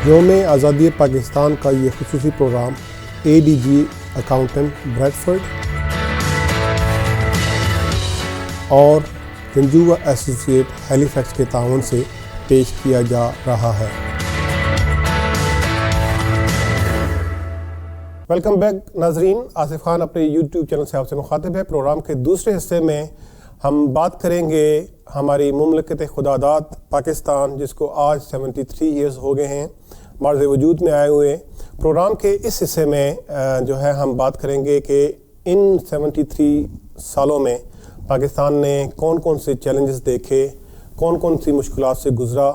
یوم آزادی پاکستان کا یہ خصوصی پروگرام ADG اکاؤنٹنٹ بریڈفورڈ اور رنجوا ایسوسی ایٹ ہیلی فیکس کے تعاون سے پیش کیا جا رہا ہے۔ ویلکم بیک ناظرین، آصف خان اپنے یوٹیوب چینل سے آپ سے مخاطب ہے۔ پروگرام کے دوسرے حصے میں ہم بات کریں گے ہماری مملکت خداداد پاکستان، جس کو آج 73 ایئرز ہو گئے ہیں معرض وجود میں آئے ہوئے۔ پروگرام کے اس حصے میں جو ہے ہم بات کریں گے کہ ان 73 سالوں میں پاکستان نے کون کون سے چیلنجز دیکھے، کون کون سی مشکلات سے گزرا،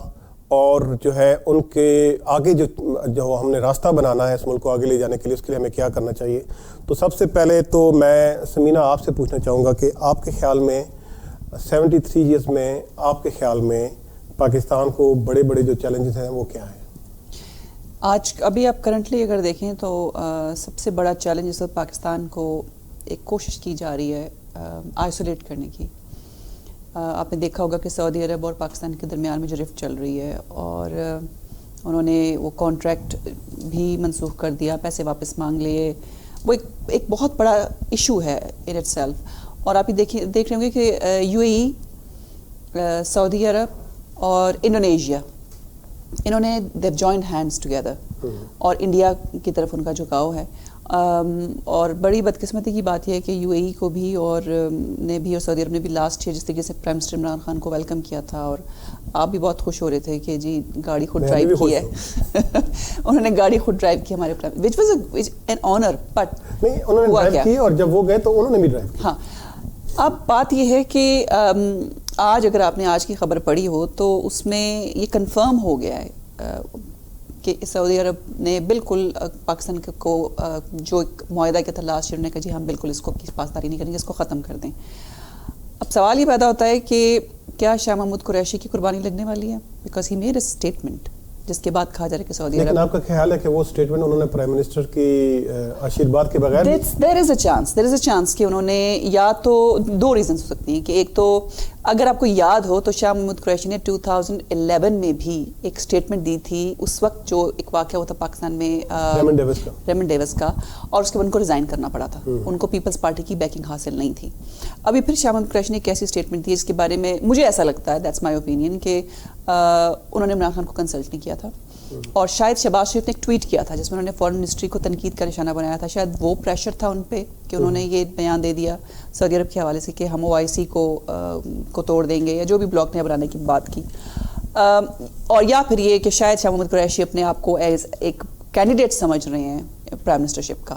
اور جو ہے ان کے آگے جو ہم نے راستہ بنانا ہے اس ملک کو آگے لے جانے کے لیے، اس کے لیے ہمیں کیا کرنا چاہیے۔ تو سب سے پہلے تو میں سمینہ آپ سے پوچھنا چاہوں گا کہ آپ کے خیال میں 73 ایئرز میں آپ کے خیال میں پاکستان کو بڑے بڑے جو چیلنجز ہیں وہ کیا ہیں؟ ابھی آپ کرنٹلی اگر دیکھیں تو سب سے بڑا چیلنج اس وقت پاکستان کو ایک کوشش کی جا رہی ہے آئسولیٹ کرنے کی۔ آپ نے دیکھا ہوگا کہ سعودی عرب اور پاکستان کے درمیان میں جو رفٹ چل رہی ہے، اور انہوں نے وہ کانٹریکٹ بھی منسوخ کر دیا، پیسے واپس مانگ لیے، وہ ایک بہت بڑا ایشو ہے ان اٹ سیلف۔ اور آپ یہ دیکھ رہے ہوں گے کہ UAE، سعودی عرب اور انڈونیشیا، انہوں نے دیو جوائنڈ ہینڈز ٹوگیدر، اور انڈیا کی طرف ان کا جھکاؤ ہے۔ اور بڑی بدقسمتی کی بات یہ ہے کہ UAE کو بھی اور سعودی عرب نے بھی لاسٹ ایئر جس طریقے سے پرائم منسٹر عمران خان کو ویلکم کیا تھا، اور آپ بھی بہت خوش ہو رہے تھے کہ جی گاڑی خود ڈرائیو کی ہے انہوں نے گاڑی خود ڈرائیو کی ہمارے prime, which was an honour, but انہوں نے ڈرائیو کی اور جب وہ گئے تو انہوں نے بھی ڈرائیو کی۔ ہاں، اب بات یہ ہے کہ آج اگر آپ نے آج کی خبر پڑھی ہو تو اس میں یہ کنفرم ہو گیا ہے کہ سعودی عرب نے بالکل پاکستان کو جو ایک معاہدہ کیا تھا لاسٹ ایئر، نے کہا جی ہم بالکل اس کو پاسداری نہیں کریں گے، اس کو ختم کر دیں۔ اب سوال یہ پیدا ہوتا ہے کہ کیا شاہ محمود قریشی کی قربانی لگنے والی ہے؟ Because he made a statement جس کے بعد کہا جا رہا ہے کہ سعودی عرب، لیکن آپ کا خیال ہے کہ وہ اسٹیٹمنٹ انہوں نے پرائم منسٹر کی آشیرواد کے بغیر، دیر از اے چانس کہ انہوں نے، یا تو دو ریزنس ہو سکتی ہیں کہ ایک تو اگر آپ کو یاد ہو تو شاہ محمود قریشی نے 2011 میں بھی ایک اسٹیٹمنٹ دی تھی، اس وقت جو ایک واقعہ ہوا تھا پاکستان میں ریمنڈ ڈیوس کا، اور اس کے بعد ان کو ریزائن کرنا پڑا تھا، ان کو پیپلز پارٹی کی بیکنگ حاصل نہیں تھی۔ ابھی پھر شاہ محمود قریشی نے ایک ایسی اسٹیٹمنٹ دی جس کے بارے میں مجھے ایسا لگتا ہے، دیٹس مائی اوپینین، کہ انہوں نے عمران خان کو کنسلٹ نہیں کیا تھا، اور شاید شہباز شریف نے ایک ٹویٹ کیا تھا جس میں انہوں نے فارن منسٹری کو تنقید کا نشانہ بنایا تھا، شاید وہ پریشر تھا ان پہ کہ انہوں نے یہ بیان دے دیا سعودی عرب کے حوالے سے کہ ہم OIC کو توڑ دیں گے، یا جو بھی بلاک نے بنانے کی بات کی، اور یا پھر یہ کہ شاید شاہ محمود قریشی اپنے آپ کو ایز ایک کینڈیڈیٹ سمجھ رہے ہیں پرائم منسٹرشپ کا،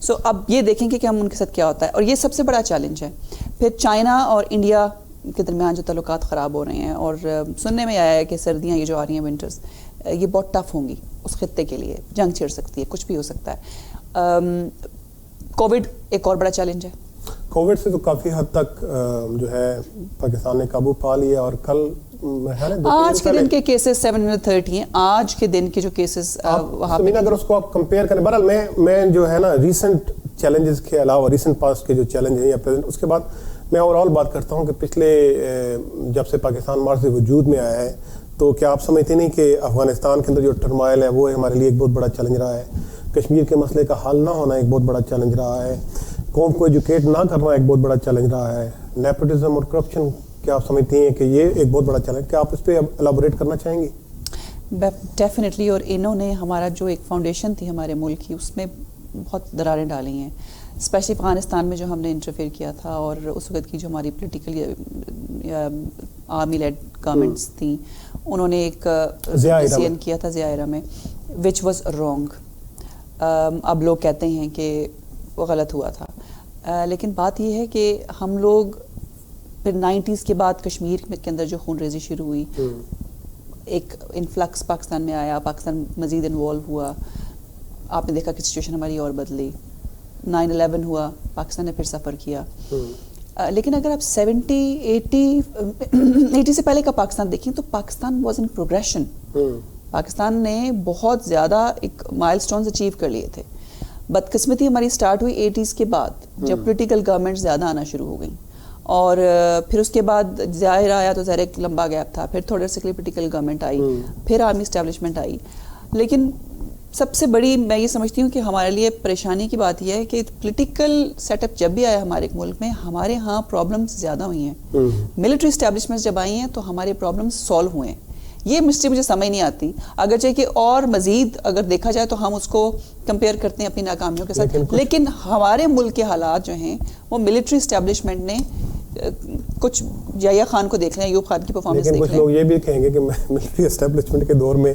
سو اب یہ دیکھیں کہ ہم ان کے ساتھ کیا ہوتا ہے، اور یہ سب سے بڑا چیلنج ہے۔ پھر چائنا اور انڈیا کے درمیان جو تعلقات خراب ہو رہے ہیں، اور سننے میں آیا ہے کہ سردیاں یہ جو آ رہی ہیں ونٹرز، یہ بہت ٹف ہوں گی اس خطے کے لیے، جنگ چھڑ سکتی ہے، کچھ بھی ہو سکتا ہے۔ کووڈ ایک اور بڑا چیلنج ہے۔ کووڈ سے تو کافی حد تک جو ہے پاکستان نے قابو پا لیا، اور کل آج کے دن کے کیسز 730 ہیں، آج کے دن کے جو کیسز وہاں پہ، اگر اس کو آپ کمپیئر کریں، بہرحال میں جو ہے نا ریسنٹ چیلنجز کے علاوہ، ریسنٹ پاسٹ کے جو چیلنج ہیں یا پریزنٹ، اس کے بعد میں اوور آل بات کرتا ہوں کہ پچھلے جب سے پاکستان معرض وجود میں آیا ہے، تو کیا آپ سمجھتے نہیں کہ افغانستان کے اندر جو ٹرمائل ہے وہ ہمارے لیے ایک بہت بڑا چیلنج رہا ہے، کشمیر کے مسئلے کا حل نہ ہونا ایک بہت بڑا چیلنج رہا ہے، قوم کو ایجوکیٹ نہ کرنا ایک بہت بڑا چیلنج رہا ہے، نیپوٹزم اور کرپشن، کیا آپ سمجھتی ہیں کہ یہ ایک بہت بڑا چیلنج؟ کیا آپ اس پہ الیبوریٹ کرنا چاہیں گی؟ ڈیفینیٹلی، اور انہوں نے ہمارا جو ایک فاؤنڈیشن تھی ہمارے ملک کی، اس میں بہت دراریں ڈالی ہیں، اسپیشلی افغانستان میں جو ہم نے انٹرفیئر کیا تھا، اور اس وقت کی جو ہماری پولیٹیکل آرمی لیڈ گورنمنٹس تھیں، انہوں نے ایک ڈیسیژن کیا تھا ضیاء میں، وچ واز رانگ۔ اب لوگ کہتے ہیں کہ وہ غلط ہوا تھا، لیکن بات یہ ہے کہ ہم لوگ پھر 90s کے بعد کشمیر کے اندر جو خون ریزی شروع ہوئی، ایک انفلکس پاکستان میں آیا، پاکستان مزید انوالو ہوا، آپ نے دیکھا کہ سچویشن ہماری اور بدلی، 9/11 ہوا، پاکستان نے پھر سفر کیا۔ لیکن اگر آپ 80 سے پہلے کا پاکستان دیکھیں تو Pakistan was in progression, Pakistan نے بہت زیادہ ایک مائل سٹونز اچیو کر لیے تھے۔ بدقسمتی ہماری سٹارٹ ہوئی 80s کے بعد، جب پولیٹیکل گورنمنٹ زیادہ آنا شروع ہو گئیں، اور پھر اس کے بعد ظاہر آیا تو ظاہر ایک لمبا گیپ تھا, پھر تھوڑا سا پولیٹیکل گورنمنٹ آئی, پھر آرمی اسٹیبلشمنٹ آئی. لیکن سب سے بڑی میں یہ سمجھتی ہوں کہ ہمارے لیے پریشانی کی بات یہ ہے کہ پولیٹیکل سیٹ اپ جب بھی آیا ہمارے ملک میں, ہمارے ہاں پرابلمس زیادہ ہوئی ہیں. ملٹری اسٹیبلشمنٹس جب آئی ہیں تو ہمارے پرابلمس سالو ہوئے ہیں. یہ مسٹری مجھے سمجھ نہیں آتی, اگرچہ کہ اور مزید اگر دیکھا جائے تو ہم اس کو کمپیئر کرتے ہیں اپنی ناکامیوں کے ساتھ, لیکن ہمارے ملک کے حالات جو ہیں وہ ملٹری اسٹیبلشمنٹ نے کچھ یحییٰ خان کو دیکھ لیں, ایوب خان کی پرفارمنس دیکھ لیں. کچھ لوگ یہ بھی کہیں گے کہ ملٹری اسٹیبلشمنٹ کے دور میں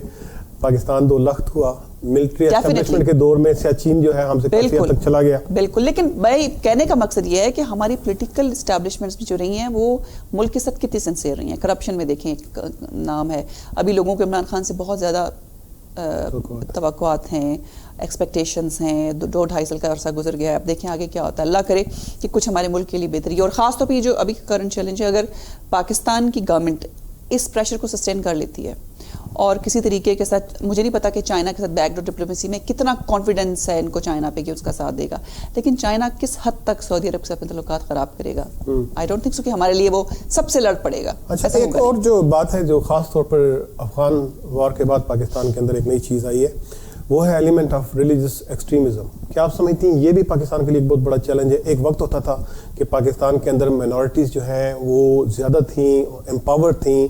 پاکستان 2 لخت ہوا, ملٹری اسٹیبلشمنٹ کے دور میں سیاچین جو ہے ہم سے کافی حد تک چلا گیا. بالکل, لیکن میں کہنے کا مقصد یہ ہے کہ ہماری پولیٹیکل اسٹیبلشمنٹس جو رہی ہیں وہ ملک کے ساتھ کتنی سنسیئر رہی ہیں. کرپشن میں دیکھیں ایک نام ہے, ابھی لوگوں کو عمران خان سے بہت زیادہ توقعات ہیں, ایکسپیکٹیشنز ہیں, 2-2.5 سال کا عرصہ گزر گیا ہے, اب دیکھیں آگے کیا ہوتا ہے. اللہ کرے کہ کچھ ہمارے ملک کے لیے بہتری, اور خاص طور پہ یہ جو ابھی کرنٹ چیلنج ہے, اگر پاکستان کی گورنمنٹ اس پریشر کو سسٹین کر لیتی ہے اور کسی طریقے کے ساتھ, مجھے نہیں پتا کہ چائنا کے ساتھ بیک ڈور ڈپلومیسی میں کتنا کانفیڈنس ہے ان کو چائنا پہ کہ اس کا ساتھ دے گا, لیکن چائنا کس حد تک سعودی عرب سے اپنے تعلقات خراب کرے گا. آئی ڈونٹ تھنک سو کہ ہمارے لیے وہ سب سے لڑ پڑے گا. اچھا, ایک اور جو بات ہے جو خاص طور پر افغان وار کے بعد پاکستان کے اندر ایک نئی چیز آئی ہے, وہ ہے ایلیمنٹ آف ریلیجس ایکسٹریمزم. کیا آپ سمجھتی ہیں یہ بھی پاکستان کے لیے ایک بہت بڑا چیلنج ہے؟ ایک وقت ہوتا تھا کہ پاکستان کے اندر مائنورٹیز جو ہیں وہ زیادہ تھیں, امپاور تھیں,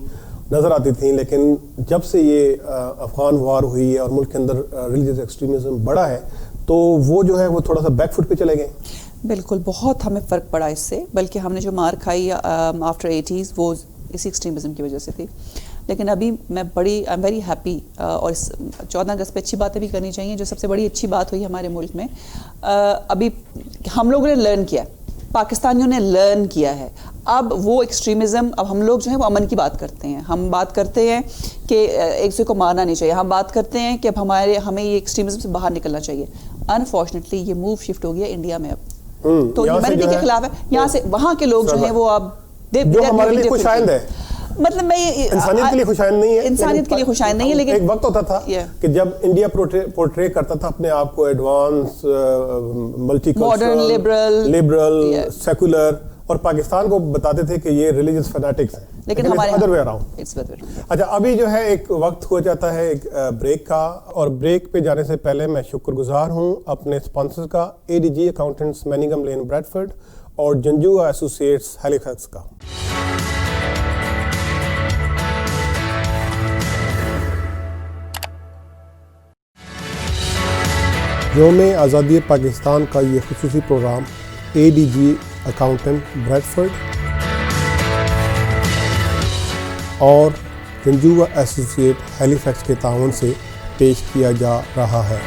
نظر آتی تھیں, لیکن جب سے یہ افغان وار ہوئی ہے اور ملک کے اندر ریلیجس ایکسٹریمزم بڑا ہے تو وہ جو ہے وہ تھوڑا سا بیک فٹ پہ چلے گئے. بالکل, بہت ہمیں فرق پڑا اس سے, بلکہ ہم نے جو مار کھائی آفٹر 80s وہ اسی ایکسٹریمزم کی وجہ سے تھی. لیکن ابھی میں آئی ایم ویری ہیپی, اور اس 14 اگست پہ اچھی باتیں بھی کرنی چاہیے. جو سب سے بڑی اچھی بات ہوئی ہمارے ملک میں, ابھی ہم لوگوں نے لرن کیا, پاکستانیوں نے لرن کیا ہے. اب وہ ایکسٹریمزم, اب ہم لوگ جو ہیں وہ امن کی بات کرتے ہیں, ہم بات کرتے ہیں کہ ایک دوسرے کو مارنا نہیں چاہیے, ہم بات کرتے ہیں کہ اب ہمیں یہ ایکسٹریمزم سے باہر نکلنا چاہیے. انفارچونیٹلی یہ موو شفٹ ہو گیا انڈیا میں اب, تو ہیومینٹی کے خلاف ہے. یہاں سے وہاں کے لوگ جو ہیں وہ اب جو ہمارے لیے خوش آئند ہے, مطلب میں انسانیت کے لیے خوش آئند نہیں ہے, انسانیت کے لیے خوش آئند نہیں ہے. لیکن ایک وقت ہوتا تھا کہ جب انڈیا پورٹری کرتا تھا اپنے آپ کو advance, multi cultural, liberal, secular, اور پاکستان کو بتاتے تھے کہ یہ ریلیجس فینیٹکس ہیں, لیکن ہمارے ادر وے اراؤنڈ. اچھا, ابھی جو ہے ایک وقت ہو جاتا ہے ایک بریک کا, اور بریک پہ جانے سے پہلے میں شکر گزار ہوں اپنے اسپانسر کا, ADG اکاؤنٹنٹس میننگم لین بریڈفورڈ اور جنجوعہ ایسوسیٹس ہیلی فیکس کا. یوم آزادی پاکستان کا یہ خصوصی پروگرام ADG اکاؤنٹنٹ بریڈفورڈ اور جنجوعہ ایسوسیٹ ہیلی فیکس کے تعاون سے پیش کیا جا رہا ہے.